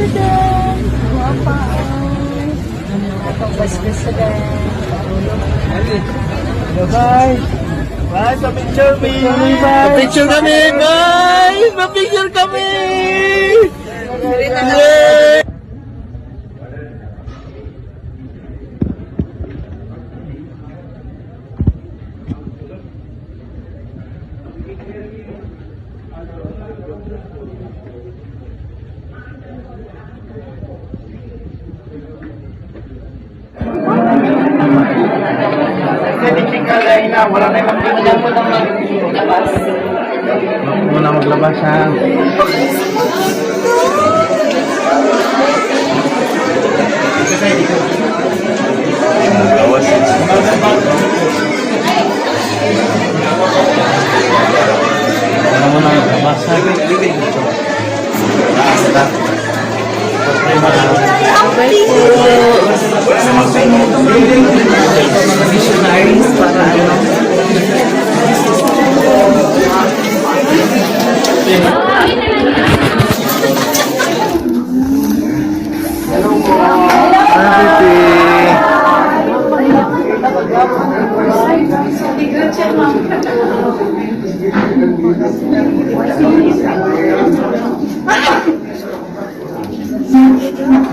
President! Guwapa ang atong Vice President. Bye! Bye! Pa-picture me! Pa-picture kami! Bye! Pa-picture kami! Yay! Wala tayong maglabas. Muna maglabas ha. Maglawas. Muna maglabas ha. Missionaries para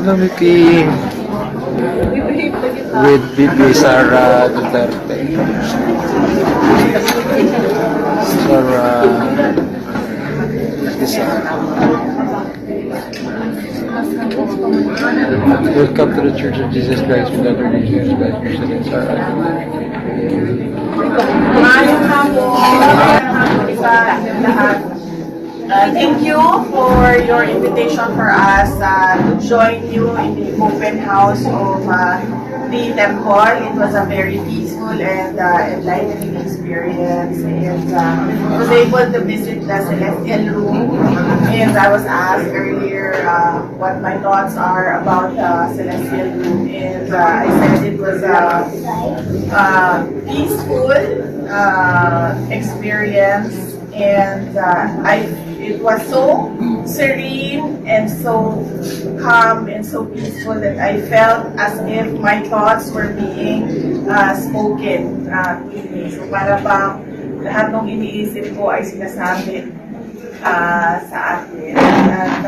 Hello, Mickey. With Bibi Sara Duterte. Sara Welcome to the Church of Jesus Christ with other Jesus Christ, Christian Sara. Thank you for your invitation for us to join you in the open house of the temple. It was a very peaceful and enlightening experience, and I was able to visit the Celestial Room, and I was asked earlier what my thoughts are about the Celestial Room, and I said it was a peaceful experience, and it was so serene and so calm and so peaceful that I felt as if my thoughts were being spoken to me. So para bang lahat ng iniisip ko ay sinasabi sa akin. And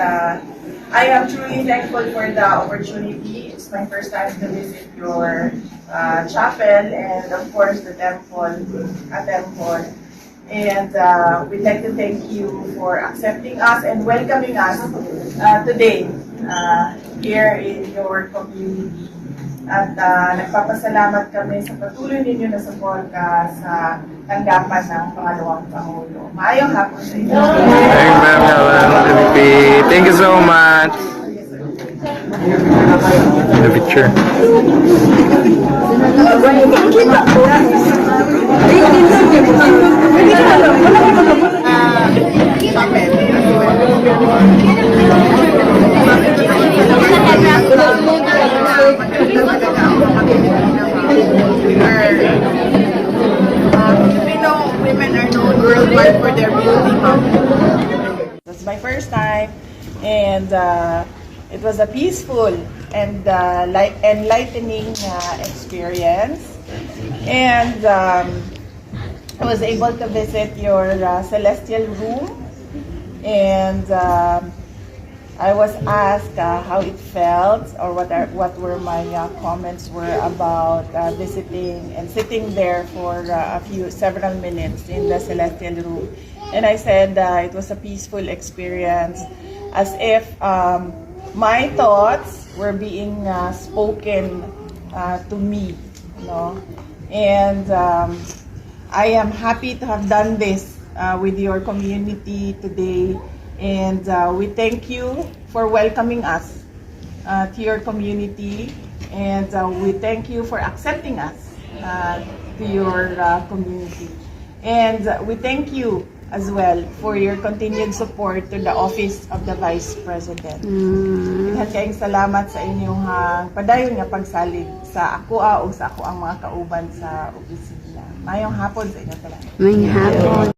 I am truly thankful for the opportunity. It's my first time to visit your chapel and of course the temple. And we'd like to thank you for accepting us and welcoming us today here in your community. At nagpapasalamat kami sa patuloy ninyo na suporta sa tanggapan ng pangalawang Pangulo. Maayong hapon sa inyo. Thank you so much. The picture. Women are known worldwide for their beauty. That's my first time, and it was a peaceful and enlightening experience. And I was able to visit your celestial room, and I was asked how it felt or what were my comments were about visiting and sitting there for several minutes in the celestial room. And I said it was a peaceful experience, as if my thoughts were being spoken to me, you know. And I am happy to have done this with your community today. And we thank you for welcoming us to your community, and we thank you for accepting us to your community. And we thank you as well for your continued support to the Office of the Vice President. Daghang kayong salamat sa inyong padayon nga pagsalig sa ako o sa ako ang mga kauban sa opisina. Mayong hapon sa inyo talaga. Mayong hapon.